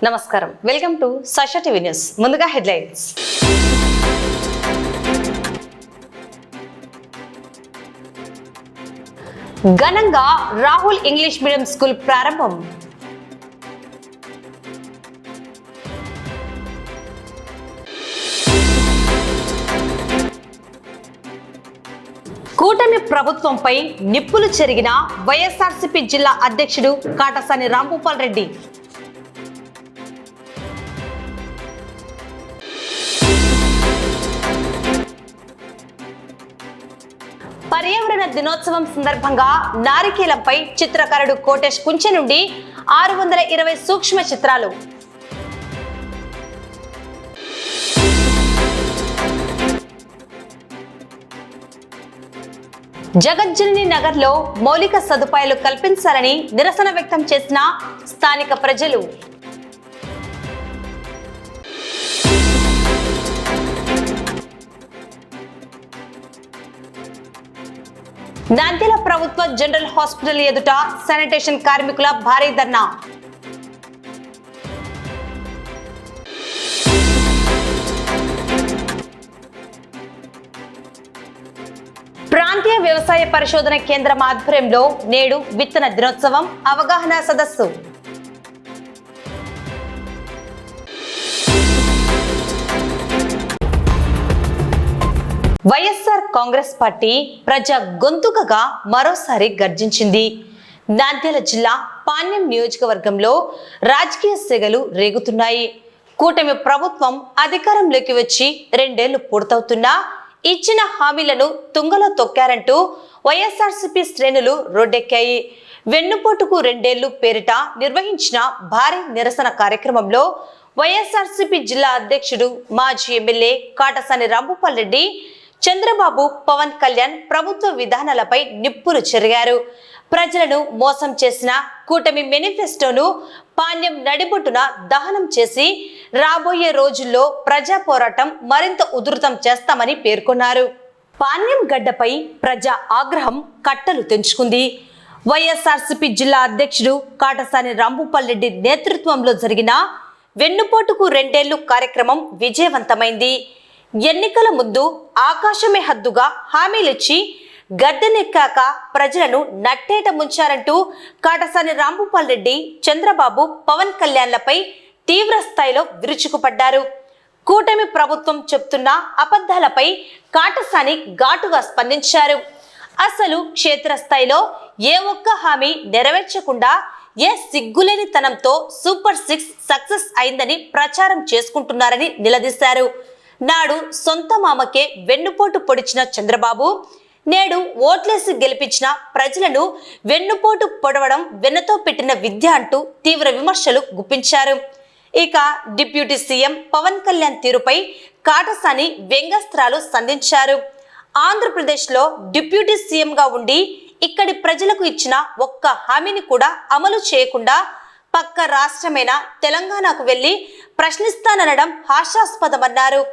నమస్కారం, welcome to Sakshi TV news. ముందుగా headlines. ఘనంగా రాహుల్ ఇంగ్లీష్ మీడియం స్కూల్ ప్రారంభం. కూటమి ప్రభుత్వంపై నిప్పులు చెరిగిన వైఎస్ఆర్సీపీ జిల్లా అధ్యక్షుడు కాటసాని రాంభూపాల్ రెడ్డి. పర్యావరణ దినోత్సవం సందర్భంగా నారికేలంపై చిత్రకారుడు కోటేష్ కుంచె నుండి 620 సూక్ష్మ చిత్రాలు. జగజ్జనని నగర్ లో మౌలిక సదుపాయాలు కల్పించాలని నిరసన వ్యక్తం చేసిన స్థానిక ప్రజలు. నంద్యాల ప్రభుత్వ జనరల్ హాస్పిటల్ ఎదుట శానిటేషన్ కార్మికుల భారీ ధర్నా. ప్రాంతీయ వ్యవసాయ పరిశోధన కేంద్రం ఆధ్వర్యంలో నేడు విత్తన దినోత్సవం అవగాహన సదస్సు. వైఎస్ఆర్ కాంగ్రెస్ పార్టీ ప్రజా గొంతుకగా మరోసారి గర్జించింది. నంద్యాల జిల్లా పాణ్యం నియోజకవర్గంలో రాజకీయ సెగలు రేగుతున్నాయి. కూటమి ప్రభుత్వం అధికారంలోకి వచ్చి 2 ఏళ్లు పూర్తవుతున్నా ఇచ్చిన హామీలను తుంగలో తొక్కారంటూ వైఎస్ఆర్సీపీ శ్రేణులు రోడ్డెక్కాయి. వెన్నుపోటుకు 2 ఏళ్లు పేరిట నిర్వహించిన భారీ నిరసన కార్యక్రమంలో వైఎస్ఆర్సీపీ జిల్లా అధ్యక్షుడు మాజీ ఎమ్మెల్యే కాటసాని రాంభూపాల్ రెడ్డి చంద్రబాబు, పవన్ కళ్యాణ్ ప్రభుత్వ విధానాలపై నిప్పులు చెరిగారు. ప్రజలను మోసం చేసిన కూటమి మేనిఫెస్టోను పాణ్యం నడిబొట్టున దహనం చేసి రాబోయే రోజుల్లో ప్రజా పోరాటం మరింత ఉధృతం చేస్తామని పేర్కొన్నారు. పాణ్యం గడ్డపై ప్రజా ఆగ్రహం కట్టలు తెంచుకుంది. వైఎస్ఆర్సీపీ జిల్లా అధ్యక్షుడు కాటసాని రాంభూపాల్ రెడ్డి నేతృత్వంలో జరిగిన వెన్నుపోటుకు 2 ఏళ్లు కార్యక్రమం విజయవంతమైంది. ఎన్నికల ముందు ఆకాశమే హద్దుగా హామీలిచ్చి గద్దెనెక్కాక ప్రజలను నట్టేట ముంచారంటూ కాటసాని రాంభూపాల్ రెడ్డి చంద్రబాబు, పవన్ కళ్యాణ్లపై తీవ్ర స్థాయిలో విరుచుకుపడ్డారు. కూటమి ప్రభుత్వం చెప్తున్న అబద్ధాలపై కాటసాని ఘాటుగా స్పందించారు. అసలు క్షేత్రస్థాయిలో ఏ ఒక్క హామీ నెరవేర్చకుండా ఏ సిగ్గులేని తనంతో సూపర్ 6 సక్సెస్ అయిందని ప్రచారం చేసుకుంటున్నారని నిలదీశారు. నాడు సొంత మామకే వెన్నుపోటు పొడిచిన చంద్రబాబు నేడు ఓట్లేసి గెలిపించిన ప్రజలను వెన్నుపోటు పొడవడం వెన్నతో పెట్టిన విద్య అంటూ తీవ్ర విమర్శలు గుప్పించారు. ఇక డిప్యూటీ సీఎం పవన్ కళ్యాణ్ తీరుపై కాటసాని వ్యంగ్యాస్త్రాలు సంధించారు. ఆంధ్రప్రదేశ్లో డిప్యూటీ సీఎంగా ఉండి ఇక్కడి ప్రజలకు ఇచ్చిన ఒక్క హామీని కూడా అమలు చేయకుండా పక్క రాష్ట్రమైన తెలంగాణకు వెళ్లి ప్రశ్నిస్తాననడం హాస్యాస్పదమన్నారు.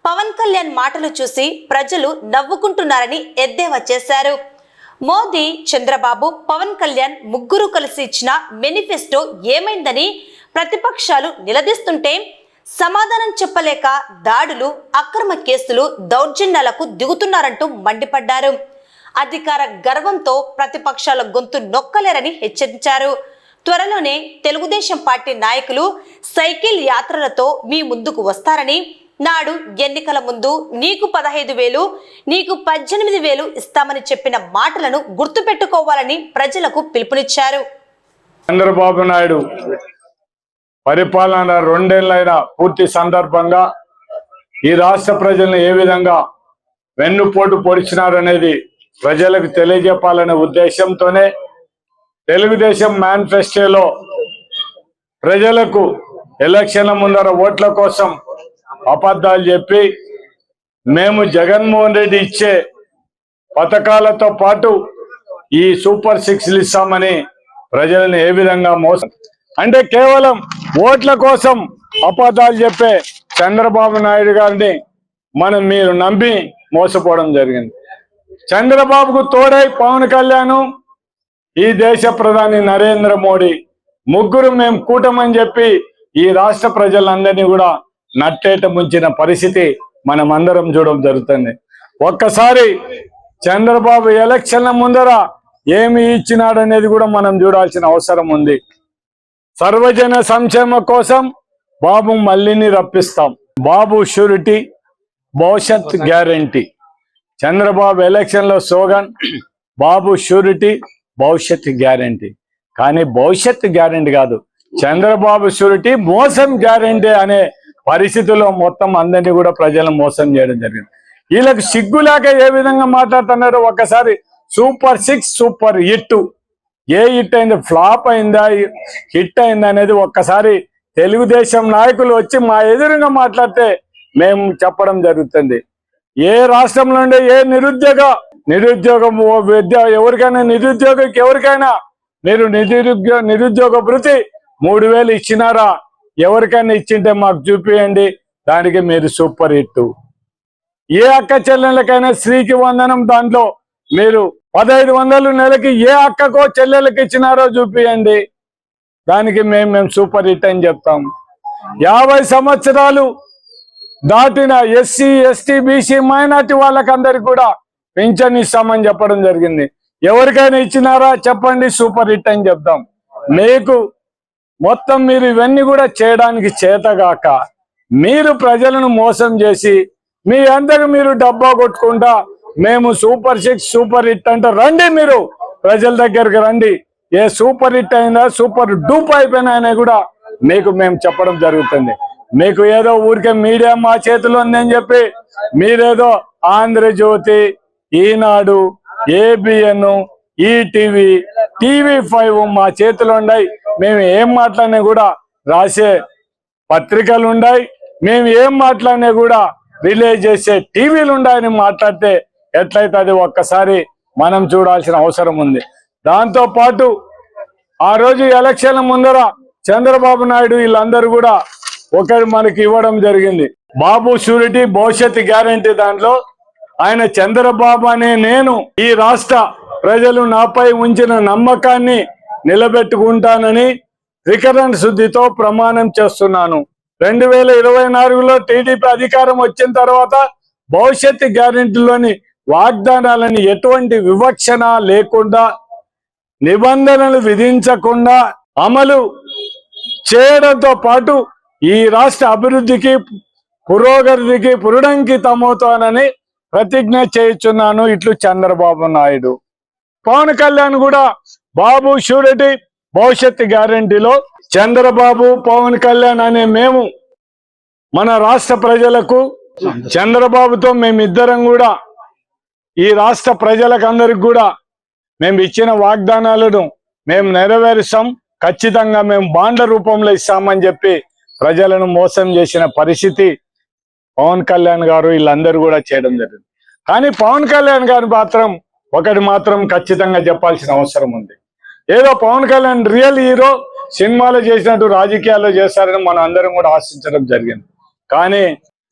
పవన్ కళ్యాణ్ మాటలు చూసి ప్రజలు నవ్వుకుంటున్నారని ఎద్దేవా చేశారు. మోదీ, చంద్రబాబు, పవన్ కళ్యాణ్ ముగ్గురు కలిసి ఇచ్చిన మేనిఫెస్టో ఏమైందని ప్రతిపక్షాలు నిలదీస్తుంటే సమాధానం చెప్పలేక దాడులు, అక్రమ కేసులు, దౌర్జన్యాలకు దిగుతున్నారంటూ మండిపడ్డారు. అధికార గర్వంతో ప్రతిపక్షాల గొంతు నొక్కలేరని హెచ్చరించారు. త్వరలోనే తెలుగుదేశం పార్టీ నాయకులు సైకిల్ యాత్రలతో మీ ముందుకు వస్తారని, నాడు ఎన్నికల ముందు నీకు 15,000, నీకు 18,000 ఇస్తామని చెప్పిన మాటలను గుర్తుపెట్టుకోవాలని ప్రజలకు పిలుపునిచ్చారు. చంద్రబాబు నాయుడు పరిపాలన 2 ఏళ్లైన పూర్తి సందర్భంగా ఈ రాష్ట్ర ప్రజలను ఏ విధంగా వెన్నుపోటు పొడిచినారనేది ప్రజలకు తెలియజెప్పాలనే ఉద్దేశంతోనే తెలుగుదేశం మేనిఫెస్టోలో ప్రజలకు ఎలక్షన్ల ముందర ఓట్ల కోసం అబద్ధాలు చెప్పి మేము జగన్మోహన్ రెడ్డి ఇచ్చే పథకాలతో పాటు ఈ సూపర్ 6 ఇస్తామని ప్రజలను ఏ విధంగా మోసం అంటే కేవలం ఓట్ల కోసం అబద్ధాలు చెప్పే చంద్రబాబు నాయుడు గారిని మీరు నమ్మి మోసపోవడం జరిగింది. చంద్రబాబుకు తోడై పవన్ కళ్యాణ్, ఈ దేశ ప్రధాని నరేంద్ర మోడీ ముగ్గురు మేము కూటమని చెప్పి ఈ రాష్ట్ర ప్రజలందరినీ కూడా నట్టేట ముంచిన పరిస్థితి మనం అందరం చూడడం జరుగుతుంది. ఒక్కసారి చంద్రబాబు ఎలక్షన్ల ముందర ఏమి ఇచ్చినాడనేది కూడా మనం చూడాల్సిన అవసరం ఉంది. సర్వజన సంక్షేమ కోసం బాబు మళ్ళీని రప్పిస్తాం. బాబు షూరిటీ, భవిష్యత్ గ్యారంటీ. చంద్రబాబు ఎలక్షన్లో స్లోగన్ బాబు షూరిటీ, భవిష్యత్ గ్యారంటీ. కానీ భవిష్యత్ గ్యారంటీ కాదు, చంద్రబాబు షూరిటీ మోసం గ్యారంటీ అనే పరిస్థితుల్లో మొత్తం అందరినీ కూడా ప్రజలను మోసం చేయడం జరిగింది. వీళ్ళకి సిగ్గులేక ఏ విధంగా మాట్లాడుతున్నారో ఒక్కసారి. సూపర్ 6 సూపర్ హిట్, ఏ హిట్ అయింది, ఫ్లాప్ అయిందా, హిట్ అయిందా అనేది ఒక్కసారి తెలుగుదేశం నాయకులు వచ్చి మా ఎదురుగా మాట్లాడితే మేము చెప్పడం జరుగుతుంది. ఏ రాష్ట్రంలో ఉండే ఏ నిరుద్యోగం విద్య ఎవరికైనా ఎవరికైనా మీరు నిరుద్యోగ భృతి 3000 ఇచ్చినారా? ఎవరికైనా ఇచ్చింటే మాకు చూపియండి, దానికి మీరు సూపర్ హిట్. ఏ అక్క చెల్లెళ్ళకైనా స్త్రీకి వందనం దాంట్లో మీరు 1500 నెలకి ఏ అక్కకో చెల్లెళ్ళకి ఇచ్చినారో చూపియండి, దానికి మేము సూపర్ హిట్ అని చెప్తాం. 50 సంవత్సరాలు దాటిన ఎస్సీ, ఎస్టీ, బీసీ, మైనార్టీ వాళ్ళకందరికి కూడా పింఛన్ ఇస్తామని చెప్పడం జరిగింది. ఎవరికైనా ఇచ్చినారా చెప్పండి, సూపర్ హిట్ అని చెప్తాం. మీకు మొత్తం మీరు ఇవన్నీ కూడా చేయడానికి చేతగాక మీరు ప్రజలను మోసం చేసి మీ అందరికి మీరు డబ్బా కొట్టుకుంటా మేము సూపర్ 6 సూపర్ హిట్ అంటే రండి, మీరు ప్రజల దగ్గరికి రండి. ఏ సూపర్ హిట్ అయిందా, సూపర్ డూప్ అయిపోయినా అని కూడా మేము చెప్పడం జరుగుతుంది. మీకు ఏదో ఊరికే మీడియా మా చేతిలో ఉందని చెప్పి మీరేదో ఆంధ్రజ్యోతి, ఈనాడు, ఏబిఎన్, ఈటీవీ, TV5 మా చేతిలో ఉన్నాయి. మేము ఏం మాట్లాడినా కూడా రాసే పత్రికలు ఉన్నాయి, మేము ఏం మాట్లాడినా కూడా రిలే చేసే టీవీలు ఉన్నాయని మాట్లాడితే ఎట్లయితే అది ఒక్కసారి మనం చూడాల్సిన అవసరం ఉంది. దాంతో పాటు ఆ రోజు ఎలక్షన్ల ముందర చంద్రబాబు నాయుడు వీళ్ళందరూ కూడా ఒకటి మనకి ఇవ్వడం జరిగింది. బాబు షూరిటీ, భవిష్యత్ గ్యారంటీ. దాంట్లో ఆయన చంద్రబాబు అనే నేను ఈ రాష్ట్ర ప్రజలు నాపై ఉంచిన నమ్మకాన్ని నిలబెట్టుకుంటానని త్రికరణ శుద్ధితో ప్రమాణం చేస్తున్నాను. 2024లో టీడీపీ అధికారం వచ్చిన తర్వాత భవిష్యత్ గ్యారెంటీలోని వాగ్దానాలని ఎటువంటి వివక్షణ లేకుండా, నిబంధనలు విధించకుండా అమలు చేయడంతో పాటు ఈ రాష్ట్ర అభివృద్ధికి, పురోగతికి పురుడంకితమవుతానని ప్రతిజ్ఞ చేయుచున్నాను. ఇట్లు చంద్రబాబు నాయుడు. పవన్ కళ్యాణ్ కూడా బాబు షూరిటీ, భవిష్యత్ గ్యారంటీలో చంద్రబాబు, పవన్ కళ్యాణ్ అనే మేము మన రాష్ట్ర ప్రజలకు, చంద్రబాబుతో మేమిద్దరం కూడా ఈ రాష్ట్ర ప్రజలకు అందరికి కూడా మేము ఇచ్చిన వాగ్దానాలను మేము నెరవేరుస్తాం. ఖచ్చితంగా మేము బాండ్ల రూపంలో ఇస్తామని చెప్పి ప్రజలను మోసం చేసిన పరిస్థితి పవన్ కళ్యాణ్ గారు వీళ్ళందరూ కూడా చేయడం జరిగింది. కానీ పవన్ కళ్యాణ్ గారు ఒకటి మాత్రం ఖచ్చితంగా చెప్పాల్సిన అవసరం ఉంది. ఏదో పవన్ కళ్యాణ్ రియల్ హీరో సినిమాలో చేసినట్టు రాజకీయాల్లో చేస్తారని మనం అందరం కూడా ఆశించడం జరిగింది. కానీ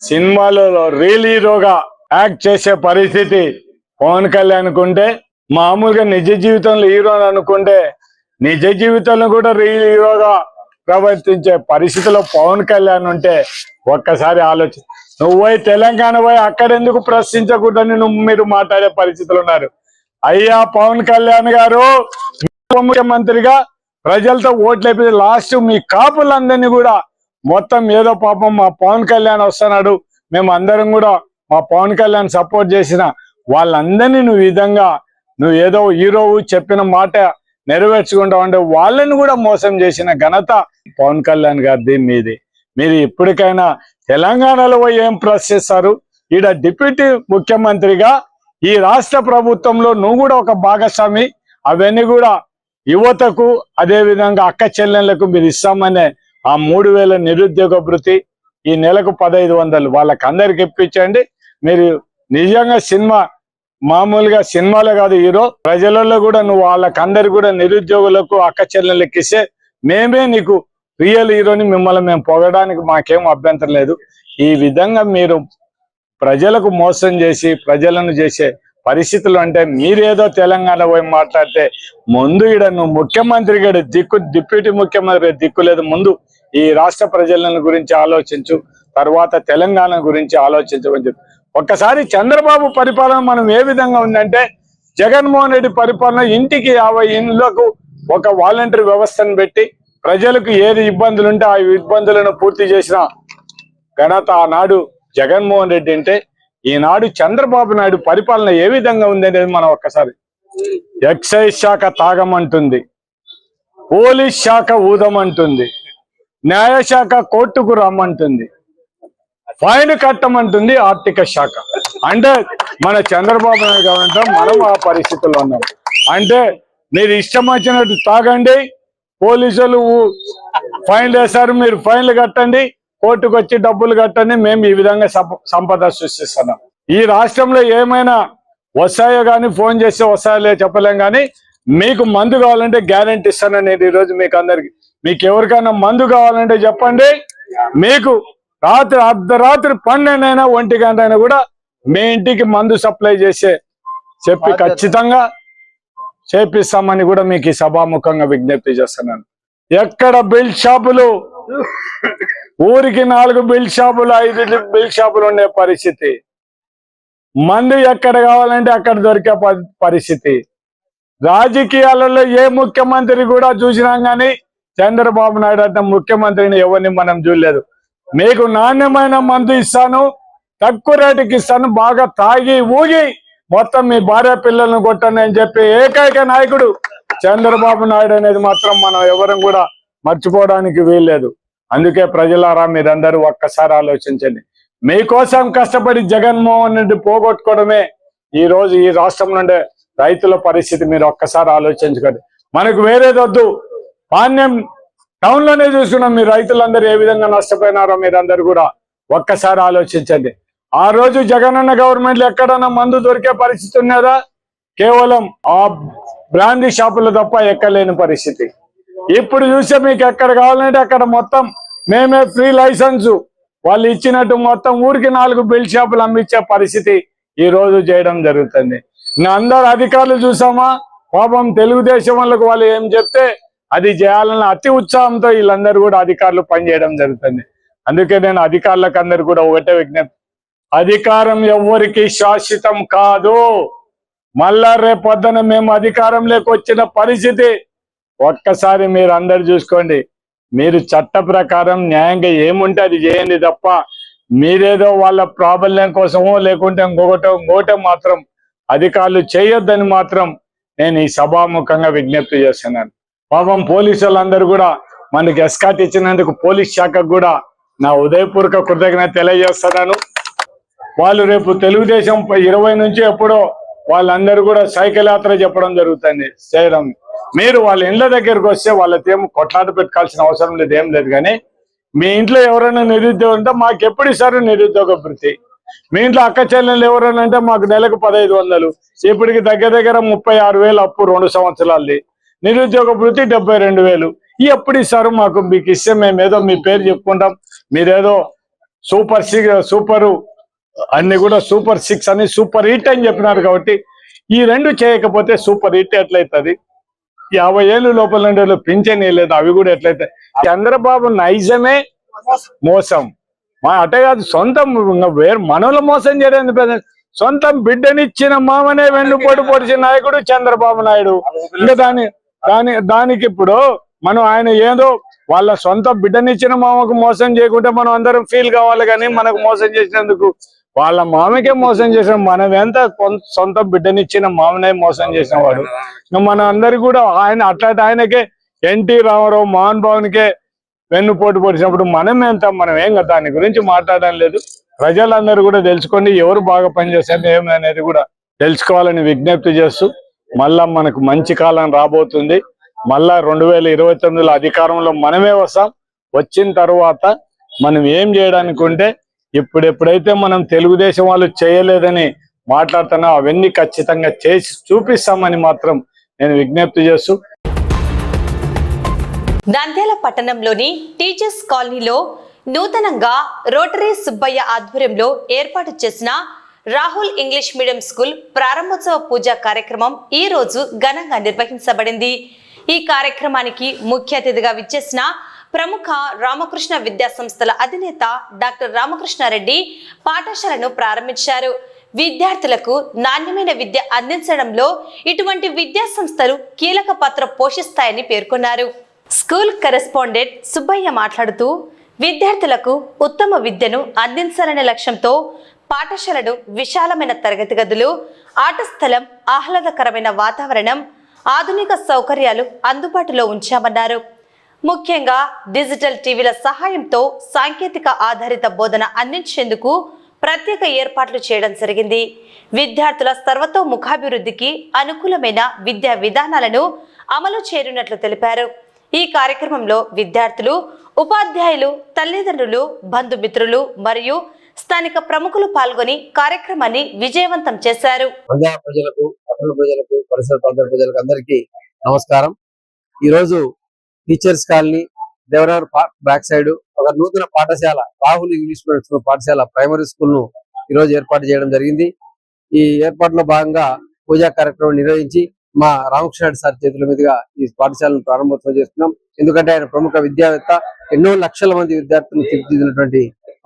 సినిమాలో రియల్ హీరోగా యాక్ట్ చేసే పరిస్థితి పవన్ కళ్యాణ్ ఉంటే, మామూలుగా నిజ జీవితంలో హీరో అనుకుంటే నిజ జీవితంలో కూడా రియల్ హీరోగా ప్రవర్తించే పరిస్థితిలో పవన్ కళ్యాణ్ ఉంటే ఒక్కసారి ఆలోచన. నువ్వు పోయి తెలంగాణ పోయి అక్కడెందుకు ప్రశ్నించకూడదని మీరు మాట్లాడే పరిస్థితులు ఉన్నారు. అయ్యా పవన్ కళ్యాణ్ గారు ముఖ్యమంత్రిగా ప్రజలతో ఓట్లేపి లాస్ట్ మీ కాపులందరినీ కూడా మొత్తం ఏదో పాపం మా పవన్ కళ్యాణ్ వస్తున్నాడు, మేము అందరం కూడా మా పవన్ కళ్యాణ్ సపోర్ట్ చేసిన వాళ్ళందరినీ నువ్వు ఏదో హీరోవు చెప్పిన మాట నెరవేర్చుకుంటావు అంటే వాళ్ళని కూడా మోసం చేసిన ఘనత పవన్ కళ్యాణ్ గారిది, మీది. మీరు ఇప్పటికైనా తెలంగాణలో ఏం ప్రశ్నిస్తారు? ఈడ డిప్యూటీ ముఖ్యమంత్రిగా ఈ రాష్ట్ర ప్రభుత్వంలో నువ్వు కూడా ఒక భాగస్వామి. అవన్నీ కూడా యువతకు, అదే విధంగా అక్క చెల్లెళ్లకు మీరు ఇస్తామనే ఆ 3000 నిరుద్యోగ భృతి, ఈ నెలకు 1500 వాళ్ళకి అందరికి ఇప్పించండి. మీరు నిజంగా మామూలుగా సినిమాలో కాదు హీరో, ప్రజలలో కూడా నువ్వు వాళ్ళకందరికి కూడా నిరుద్యోగులకు, అక్క చెల్లెళ్ళకి ఇస్తే మేమే నీకు రియల్ హీరోని. మిమ్మల్ని మేము పొగడానికి మాకేం అభ్యంతరం లేదు. ఈ విధంగా మీరు ప్రజలకు మోసం చేసి ప్రజలను చేసే పరిస్థితులు అంటే మీరేదో తెలంగాణ పోయి మాట్లాడితే ముందు ఈడ నువ్వు ముఖ్యమంత్రి డిప్యూటీ ముఖ్యమంత్రి దిక్కు లేదు. ముందు ఈ రాష్ట్ర ప్రజలను గురించి ఆలోచించు, తర్వాత తెలంగాణ గురించి ఆలోచించమని చెప్పి ఒక్కసారి చంద్రబాబు పరిపాలన మనం ఏ విధంగా ఉందంటే, జగన్మోహన్ రెడ్డి పరిపాలన ఇంటికి 50 ఇండ్లకు ఒక వాలంటరీ వ్యవస్థను పెట్టి ప్రజలకు ఏది ఇబ్బందులు ఉంటే ఆ ఇబ్బందులను పూర్తి చేసిన ఘనత ఆనాడు జగన్మోహన్ రెడ్డి అంటే, ఈనాడు చంద్రబాబు నాయుడు పరిపాలన ఏ విధంగా ఉంది అనేది మనం ఒక్కసారి. ఎక్సైజ్ శాఖ తాగమంటుంది, పోలీస్ శాఖ ఊదమంటుంది, న్యాయశాఖ కోర్టుకు రమ్మంటుంది, ఫైన్ కట్టమంటుంది ఆర్థిక శాఖ. అంటే మన చంద్రబాబు నాయుడు గవర్నమెంట్ మనం ఆ పరిస్థితుల్లో ఉన్నాం. అంటే మీరు ఇష్టం వచ్చినట్టు తాగండి, పోలీసులు ఫైన్లు వేస్తారు, మీరు ఫైన్లు కట్టండి, కోర్టుకు వచ్చి డబ్బులు కట్టండి, మేము ఈ విధంగా సంపద సృష్టిస్తున్నాం. ఈ రాష్ట్రంలో ఏమైనా వస్తాయో కానీ ఫోన్ చేస్తే వస్తాయో చెప్పలేం, కానీ మీకు మందు కావాలంటే గ్యారెంటీ ఇస్తాను నేను ఈరోజు మీకు అందరికి. మీకు ఎవరికైనా మందు కావాలంటే చెప్పండి, మీకు రాత్రి అర్ధరాత్రి 12 అయినా 1 గంట అయినా కూడా మీ ఇంటికి మందు సప్లై చెప్పి ఖచ్చితంగా చేపిస్తామని కూడా మీకు ఈ సభాముఖంగా విజ్ఞప్తి చేస్తున్నాను. ఎక్కడ బిల్ షాపులు, ఊరికి 4 బిల్ షాపులు 5 బిల్ షాపులు ఉండే పరిస్థితి, మందు ఎక్కడ కావాలంటే అక్కడ దొరికే పరిస్థితి. రాజకీయాలలో ఏ ముఖ్యమంత్రి కూడా చూసినాం కానీ చంద్రబాబు నాయుడు అంటే ముఖ్యమంత్రిని ఎవరిని మనం చూడలేదు. మీకు నాణ్యమైన మందు ఇస్తాను, తక్కువ రేటుకి ఇస్తాను, బాగా తాగి ఊగి మొత్తం మీ భార్య పిల్లలను కొట్టండి అని చెప్పి ఏకైక నాయకుడు చంద్రబాబు నాయుడు అనేది మాత్రం మనం ఎవరం కూడా మర్చిపోవడానికి వీల్లేదు. అందుకే ప్రజలారా మీరందరూ ఒక్కసారి ఆలోచించండి. మీకోసం కష్టపడి జగన్మోహన్ రెడ్డి పోగొట్టుకోవడమే ఈ రోజు ఈ రాష్ట్రం నుండే రైతుల పరిస్థితి మీరు ఒక్కసారి ఆలోచించుకోండి. మనకు వేరేదొద్దు, పాణ్యం టౌన్ లోనే చూసుకున్నాం. మీ రైతులందరూ ఏ విధంగా నష్టపోయినారో మీరందరూ కూడా ఒక్కసారి ఆలోచించండి. ఆ రోజు జగనన్న గవర్నమెంట్ ఎక్కడన్నా మందు దొరికే పరిస్థితి ఉన్నదా? కేవలం ఆ బ్రాందీ షాపులు తప్ప ఎక్కలేని పరిస్థితి. ఇప్పుడు చూస్తే మీకు ఎక్కడ కావాలంటే అక్కడ మొత్తం మేమే ఫ్రీ లైసెన్స్ వాళ్ళు ఇచ్చినట్టు మొత్తం ఊరికి 4 బెల్ట్ షాపులు అమ్మించే పరిస్థితి ఈ రోజు చేయడం జరుగుతుంది. అందరు అధికారులు చూసామా, పాపం తెలుగుదేశం వాళ్ళకు వాళ్ళు ఏం చెప్తే అది చేయాలన్న అతి ఉత్సాహంతో వీళ్ళందరూ కూడా అధికారులు పనిచేయడం జరుగుతుంది. అందుకే నేను అధికారులకు అందరు కూడా ఒకటే విజ్ఞప్తి, అధికారం ఎవ్వరికి శాశ్వతం కాదు. మళ్ళా రేపొద్దున మేము అధికారంలోకి వచ్చిన పరిస్థితి ఒక్కసారి మీరు అందరు చూసుకోండి. మీరు చట్ట ప్రకారం న్యాయంగా ఏముంటే అది చేయండి తప్ప మీరేదో వాళ్ళ ప్రాబల్యం కోసమో లేకుంటే ఇంకోటో మాత్రం అధికారులు చేయొద్దని మాత్రం నేను ఈ సభాముఖంగా విజ్ఞప్తి చేస్తున్నాను. పాపం పోలీసు వాళ్ళందరూ కూడా మనకి ఎస్కాట్ ఇచ్చినందుకు పోలీస్ శాఖకు కూడా నా ఉదయపూర్వక కృతజ్ఞత తెలియజేస్తున్నాను. వాళ్ళు రేపు తెలుగుదేశం 20 నుంచి ఎప్పుడో వాళ్ళందరూ కూడా సైకిల్ యాత్ర చెప్పడం జరుగుతుంది చేయడం. మీరు వాళ్ళ ఇండ్ల దగ్గరకు వస్తే వాళ్ళతో కొట్లాట పెట్టుకోవాల్సిన అవసరం లేదు, ఏం లేదు. కానీ మీ ఇంట్లో ఎవరైనా నిరుద్యోగం ఉంటే మాకు ఎప్పుడు ఇస్తారు నిరుద్యోగ భృతి? మీ ఇంట్లో అక్క చెల్లెళ్ళు ఎవరైనా అంటే మాకు నెలకు 1500, ఇప్పటికి దగ్గర 36,000 అప్పు 2 సంవత్సరాలది, నిరుద్యోగ భృతి 72,000 ఎప్పుడు ఇస్తారు మాకు? మీకు ఇస్తే మేమేదో మీ పేరు చెప్పుకుంటాం, మీరేదో సూపర్ అన్ని కూడా సూపర్ 6 అని సూపర్ హిట్ అని చెప్పినారు. కాబట్టి ఈ 2 చేయకపోతే సూపర్ హిట్ ఎట్లయితుంది? 50 ఏళ్ళు లోపల ఉండే పింఛన్ లేదు, అవి కూడా ఎట్లయితాయి? చంద్రబాబు నైజమే మోసం. అటే కాదు, సొంతం వేరు మనలో మోసం చేయడం. సొంతం బిడ్డనిచ్చిన మామనే వెన్నుపోటు పొడిచిన నాయకుడు చంద్రబాబు నాయుడు. ఇంకా దానికి ఇప్పుడు మనం ఆయన ఏదో వాళ్ళ సొంత బిడ్డనిచ్చిన మామకు మోసం చేయకుంటే మనం అందరం ఫీల్ కావాలి. కానీ మనకు మోసం చేసినందుకు వాళ్ళ మామకే మోసం చేసిన మనం ఎంత సొంత బిడ్డనిచ్చిన మామనే మోసం చేసిన వాడు. మన అందరికి కూడా ఆయన అట్లాంటి ఆయనకే ఎన్టీ రామారావు మోహన్ బాబునికే వెన్నుపోటు పొడిచినప్పుడు మనం ఏం కదా దాని గురించి మాట్లాడడం లేదు. ప్రజలందరూ కూడా తెలుసుకోండి, ఎవరు బాగా పనిచేస్తారు ఏమనేది కూడా తెలుసుకోవాలని విజ్ఞప్తి చేస్తూ మళ్ళా మనకు మంచి కాలం రాబోతుంది. మళ్ళా 2029లో అధికారంలో మనమే వస్తాం. వచ్చిన తర్వాత మనం ఏం చేయడానికి ఉంటే ఎప్పుడైతే మనం తెలుగుదేశం వాళ్ళు చేయలేదని మాట్లాడుతున్నా అవన్నీ ఖచ్చితంగా చేసి చూపిస్తామని మాత్రం నేను విజ్ఞప్తి చేస్తూ నంద్యాల పట్టణంలోని టీచర్స్ కాలనీలో నూతనంగా రోటరీ సుబ్బయ్య ఆధ్వర్యంలో ఏర్పాటు చేసిన రాహుల్ ఇంగ్లీష్ మీడియం స్కూల్ ప్రారంభోత్సవ పూజా కార్యక్రమం ఈ రోజు ఘనంగా నిర్వహించబడింది. ఈ కార్యక్రమానికి ముఖ్య అతిథిగా విచ్చేసిన ప్రముఖ రామకృష్ణ విద్యా సంస్థల అధినేత డాక్టర్ రామకృష్ణారెడ్డి పాఠశాలను ప్రారంభించారు. విద్యార్థులకు నాణ్యమైన విద్య అందించడంలో ఇటువంటి విద్యా సంస్థలు కీలక పాత్ర పోషిస్తాయని పేర్కొన్నారు. స్కూల్ కరెస్పాండెంట్ సుబ్బయ్య మాట్లాడుతూ, విద్యార్థులకు ఉత్తమ విద్యను అందించాలనే లక్ష్యంతో పాఠశాలను విశాలమైన తరగతి గదులు, ఆట స్థలం, ఆహ్లాదకరమైన వాతావరణం, ఆధునిక సౌకర్యాలు అందుబాటులో ఉంచామన్నారు. ముఖ్యంగా డిజిటల్ టీవీల సహాయంతో సాంకేతిక ఆధారిత బోధన అందించేందుకు ప్రత్యేక ఏర్పాట్లు చేయడం జరిగింది. విద్యార్థుల సర్వతోముఖాభివృద్ధికి అనుకూలమైన విద్యా విధానాలను అమలు చేయనున్నట్లు తెలిపారు. ఈ కార్యక్రమంలో విద్యార్థులు, ఉపాధ్యాయులు, తల్లిదండ్రులు, బంధుమిత్రులు మరియు స్థానిక ప్రముఖులు పాల్గొని కార్యక్రమాన్ని విజయవంతం చేశారు. ప్రజలకు, పట్టణ ప్రజలకు, పరిసర ప్రాంత ప్రజలకు అందరికీ నమస్కారం. ఈరోజు teachers colony Devanagar back side ఒక నూతన పాఠశాల, రాహుల్ ఇంగ్లీష్ మీడియం స్కూల్ పాఠశాల ప్రైమరీ స్కూల్ ను ఈరోజు ఏర్పాటు చేయడం జరిగింది. ఈ ఏర్పాటులో భాగంగా పూజా కార్యక్రమం నిర్వహించి మా రామకృష్ణ సార్ చేతుల మీదుగా ఈ పాఠశాలను ప్రారంభోత్సవం చేస్తున్నాం. ఎందుకంటే ఆయన ప్రముఖ విద్యావేత్త, ఎన్నో లక్షల మంది విద్యార్థులను తీర్చిదిద్దినటువంటి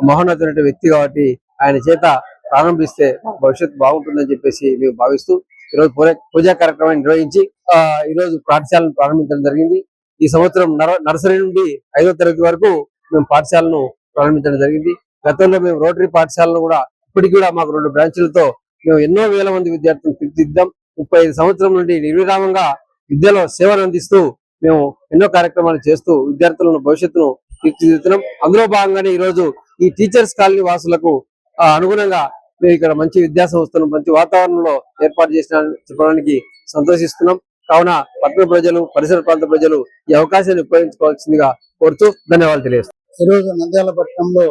మహోన్నతమైన వ్యక్తి కాబట్టి ఆయన చేత ప్రారంభిస్తే భవిష్యత్తు బాగుంటుందని చెప్పేసి మేము భావిస్తూ ఈరోజు పూజా కార్యక్రమాన్ని నిర్వహించి ఈరోజు పాఠశాలను ప్రారంభించడం జరిగింది. ఈ సంవత్సరం నర్సరీ నుండి 5వ తరగతి వరకు మేము పాఠశాలను ప్రారంభించడం జరిగింది. గతంలో మేము రోటరీ పాఠశాలను కూడా ఇప్పటికి కూడా మాకు 2 బ్రాంచ్లతో మేము ఎన్నో వేల మంది విద్యార్థులను తీర్చిదిద్దాం. 35 సంవత్సరం నుండి నిర్విరామంగా విద్యలో సేవలు అందిస్తూ మేము ఎన్నో కార్యక్రమాలు చేస్తూ విద్యార్థులను భవిష్యత్తును తీర్చిదిద్దుతున్నాం. అందులో భాగంగానే ఈ రోజు ఈ టీచర్స్ కాలనీ వాసులకు అనుగుణంగా మేము ఇక్కడ మంచి విద్యా సంస్థను మంచి వాతావరణంలో ఏర్పాటు చేసిన చెప్పడానికి సంతోషిస్తున్నాం. కావున పట్టణ ప్రజలు, పరిసర ప్రాంత ప్రజలు ఈ అవకాశాన్ని ఉపయోగించుకోవాల్సిందిగా కోరుతూ ధన్యవాదాలు తెలియజేస్తాం. ఈరోజు నంద్యాల పట్టణంలో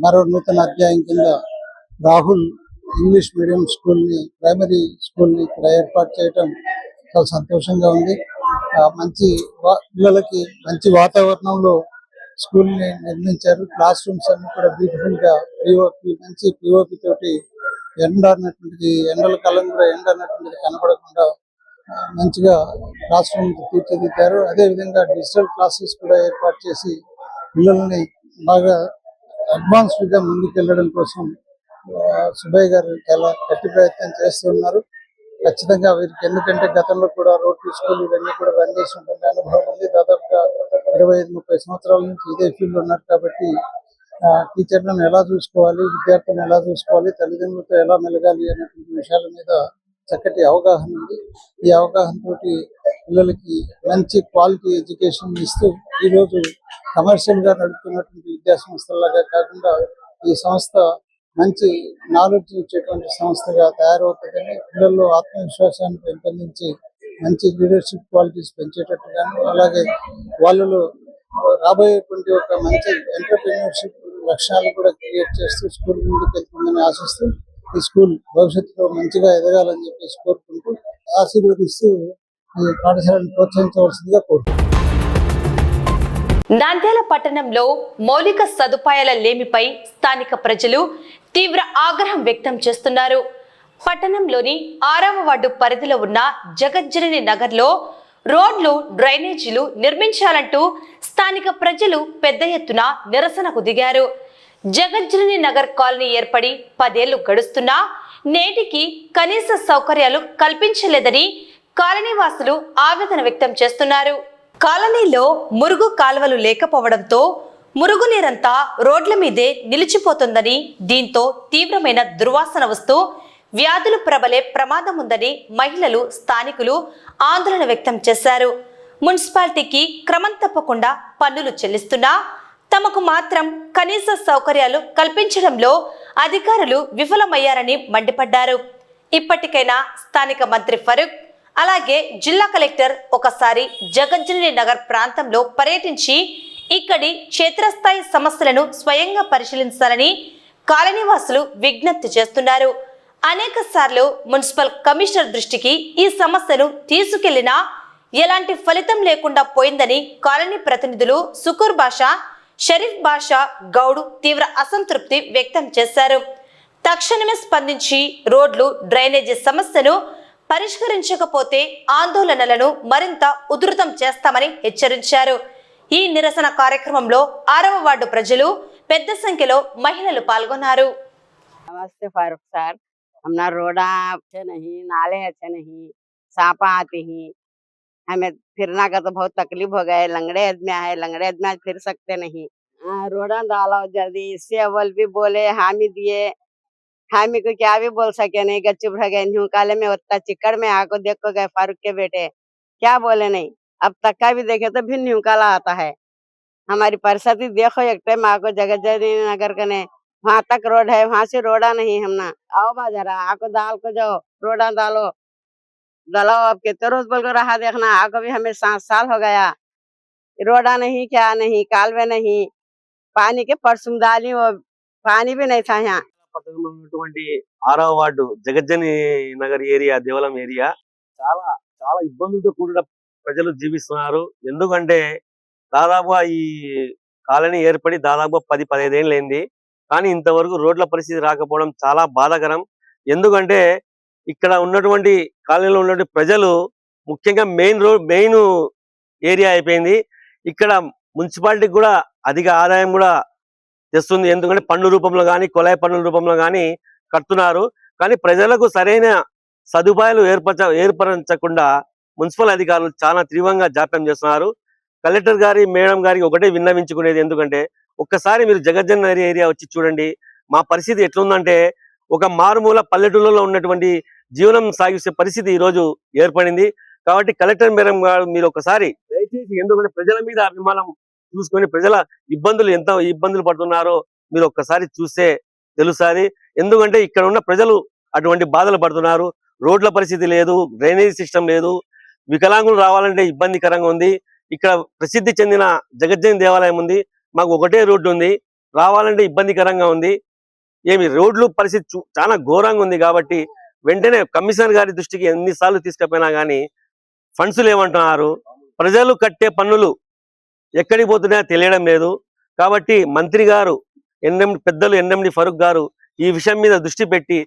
మరో నూతన అధ్యాయం కింద రాహుల్ ఇంగ్లీష్ మీడియం స్కూల్ ని, ప్రైమరీ స్కూల్ ని ఇక్కడ ఏర్పాటు చేయడం చాలా సంతోషంగా ఉంది. మంచి పిల్లలకి మంచి వాతావరణంలో స్కూల్ ని నిర్మించారు. క్లాస్ రూమ్స్ అన్ని కూడా బ్యూటిఫుల్ గా మంచి పిఓపి తోటి ఎండల కాలం కూడా ఎండ అన్నటువంటిది కనపడకుండా మంచిగా క్లాస్ రూమ్ తీర్చిదిద్దారు. అదే విధంగా డిజిటల్ క్లాసెస్ కూడా ఏర్పాటు చేసి పిల్లల్ని బాగా అడ్వాన్స్డ్ గా ముందుకెళ్లడం కోసం సుబ్బయ్య గారు చాలా గట్టి ప్రయత్నం చేస్తున్నారు. ఖచ్చితంగా వీరికి, ఎందుకంటే గతంలో కూడా రోటరీ స్కూల్ ఇవన్నీ కూడా రన్ చేసినటువంటి అనుభవం ఉంది. దాదాపుగా 25-30 సంవత్సరాల నుంచి ఇదే ఫీల్డ్ ఉన్నారు కాబట్టి టీచర్లను ఎలా చూసుకోవాలి, విద్యార్థులను ఎలా చూసుకోవాలి, తల్లిదండ్రులతో ఎలా మెలగాలి అనేటువంటి విషయాల మీద చక్కటి అవగాహన ఉంది. ఈ అవగాహన తోటి పిల్లలకి మంచి క్వాలిటీ ఎడ్యుకేషన్ ఇస్తూ ఈరోజు కమర్షియల్ గా నడుపుతున్నటువంటి విద్యా సంస్థలాగా కాకుండా ఈ సంస్థ మంచి నాలెడ్జ్ ఇచ్చేటువంటి సంస్థగా తయారవుతుందని, పిల్లల్లో ఆత్మవిశ్వాసాన్ని పెంపొందించి మంచి లీడర్షిప్ క్వాలిటీస్ పెంచేటట్టుగాను, అలాగే వాళ్ళలో రాబోయేటువంటి ఒక మంచి ఎంటర్‌ప్రెన్యూర్‌షిప్ లక్ష్యాలు కూడా క్రియేట్ చేస్తూ స్కూల్ ముందుకు వెళ్తుందని ఆశిస్తూ ఈ స్కూల్ భవిష్యత్తులో మంచిగా ఎదగాలని చెప్పేసి కోరుకుంటూ ఆశీర్వదిస్తూ ఈ పాఠశాలను ప్రోత్సహించవలసిందిగా కోరుకుంటున్నాను. నంద్యాల పట్టణంలో మౌలిక సదుపాయాల లేమిపై స్థానిక ప్రజలు తీవ్ర ఆగ్రహం వ్యక్తం చేస్తున్నారు. పట్టణంలోని 6వ వార్డు పరిధిలో ఉన్న జగజ్జనని నగర్లో రోడ్లు, డ్రైనేజీలు నిర్మించాలంటూ స్థానిక ప్రజలు పెద్ద ఎత్తున నిరసనకు దిగారు. జగజ్జనని నగర్ కాలనీ ఏర్పడి 10 ఏళ్లు గడుస్తున్నా నేటికి కనీస సౌకర్యాలు కల్పించలేదని కాలనీ వాసులు ఆవేదన వ్యక్తం చేస్తున్నారు. కాలనీలో మురుగు కాలువలు లేకపోవడంతో మురుగునీరంతా రోడ్ల మీదే నిలిచిపోతుందని, దీంతో తీవ్రమైన దుర్వాసన వస్తూ వ్యాధులు ప్రబలే ప్రమాదం ఉందని మహిళలు, స్థానికులు ఆందోళన వ్యక్తం చేశారు. మున్సిపాలిటీకి క్రమం తప్పకుండా పన్నులు చెల్లిస్తున్నా తమకు మాత్రం కనీస సౌకర్యాలు కల్పించడంలో అధికారులు విఫలమయ్యారని మండిపడ్డారు. ఇప్పటికైనా స్థానిక మంత్రి ఫరూక్, అలాగే జిల్లా కలెక్టర్ ఒకసారి జగజ్జనని నగర్ ప్రాంతంలో పర్యటించి ఇక్కడి క్షేత్రస్థాయి సమస్యలను స్వయంగా పరిశీలించాలని కాలనీవాసులు విజ్ఞప్తి చేస్తున్నారు. అనేక సార్లు మున్సిపల్ కమిషనర్ దృష్టికి ఈ సమస్యను తీసుకెళ్లినా ఎలాంటి ఫలితం లేకుండా పోయిందని కాలనీ ప్రతినిధులు సుకూర్ బాషా, షరీఫ్ బాషా గౌడ్ తీవ్ర అసంతృప్తి వ్యక్తం చేశారు. తక్షణమే స్పందించి రోడ్లు, డ్రైనేజీ సమస్యను పరిష్కరించకపోతే ఆందోళనలను మరింత ఉధృతం చేస్తామని హెచ్చరించారు. ఈ నిరసన కార్యక్రమంలో 6వ వార్డు ప్రజలు పెద్ద సంఖ్యలో మహిళలు పాల్గొన్నారు. नमस्ते फारूक सर, हमारा रोडा अच्छे नहीं, नाले अच्छे नहीं, सांपा आती ही, हमें फिरना का तो बहुत तकलीफ हो गया है। लंगड़े आदमी आज फिर सकते नहीं। रोडा डालो जल्दी, इससे अव्वल भी बोले, हामी दिए, हामी को क्या भी बोल सके नहीं, गच्चू भर गए न्यू काले में उतना चिक्कड़ में आको देखो गए फारूक के बेटे, क्या बोले नहीं। अब तक का भी देखे तो भी न्यू काला आता है। हमारी परिस्थिति देखो, एक टाइम आको जगत जननी नगर कने वहां तक रोड है, वहां से रोडा नहीं। हमना आओ बाजार आको दाल को जाओ, रोडा डालो अब कितने रोज बोल कर रहा देखना, आको भी हमें 7 साल हो गया, रोडा नहीं, क्या नहीं, कालवे नहीं, पानी के परसुम डाली वो पानी भी नहीं था यहाँ। పట్టణంలో ఉన్నటువంటి 6వ ward Jagajjani Nagar area, దేవలం area చాలా చాలా ఇబ్బందులతో కూడిన ప్రజలు జీవిస్తున్నారు. ఎందుకంటే దాదాపుగా ఈ కాలనీ ఏర్పడి దాదాపు 10-15 ఏళ్ళైంది. కానీ ఇంతవరకు రోడ్ల పరిస్థితి రాకపోవడం చాలా బాధాకరం. ఎందుకంటే ఇక్కడ ఉన్నటువంటి కాలనీలో ఉన్నటువంటి ప్రజలు ముఖ్యంగా మెయిన్ ఏరియా అయిపోయింది. ఇక్కడ మున్సిపాలిటీకి కూడా అధిక ఆదాయం కూడా తెస్తుంది. ఎందుకంటే పన్ను రూపంలో కానీ కొలాయి పన్నుల రూపంలో కానీ కడుతున్నారు. కానీ ప్రజలకు సరైన సదుపాయాలు ఏర్పరచకుండా మున్సిపల్ అధికారులు చాలా తీవ్రంగా జాప్యం చేస్తున్నారు. కలెక్టర్ గారి మేడం గారికి ఒకటే విన్నవించుకునేది, ఎందుకంటే ఒక్కసారి మీరు జగజ్జనని ఏరియా వచ్చి చూడండి. మా పరిస్థితి ఎట్లుందంటే ఒక మారుమూల పల్లెటూళ్ళలో ఉన్నటువంటి జీవనం సాగిసే పరిస్థితి ఈ రోజు ఏర్పడింది. కాబట్టి కలెక్టర్ మేడం గారు మీరు ఒకసారి దయచేసి, ఎందుకంటే ప్రజల మీద అభిమానం చూసుకొని ప్రజల ఎంత ఇబ్బందులు పడుతున్నారో మీరు ఒక్కసారి చూస్తే తెలుస్తుంది. ఎందుకంటే ఇక్కడ ఉన్న ప్రజలు అటువంటి బాధలు పడుతున్నారు. రోడ్ల పరిస్థితి లేదు, డ్రైనేజ్ సిస్టమ్ లేదు, వికలాంగులు రావాలంటే ఇబ్బందికరంగా ఉంది. ఇక్కడ ప్రసిద్ధి చెందిన జగజ్జని దేవాలయం ఉంది, మాకు ఒకటే రోడ్డు ఉంది, రావాలంటే ఇబ్బందికరంగా ఉంది. రోడ్లు పరిస్థితి చాలా ఘోరంగా ఉంది. కాబట్టి వెంటనే కమిషనర్ గారి దృష్టికి ఎన్నిసార్లు తీసుకుపోయినా కానీ ఫండ్స్ లేవంటున్నారు. ప్రజలు కట్టే పన్నులు ఎక్కడికి పోతున్నాయో తెలియడం లేదు. కాబట్టి మంత్రి గారు పెద్దలు ఎన్ఎండి ఫరూక్ గారు ఈ విషయం మీద దృష్టి పెట్టి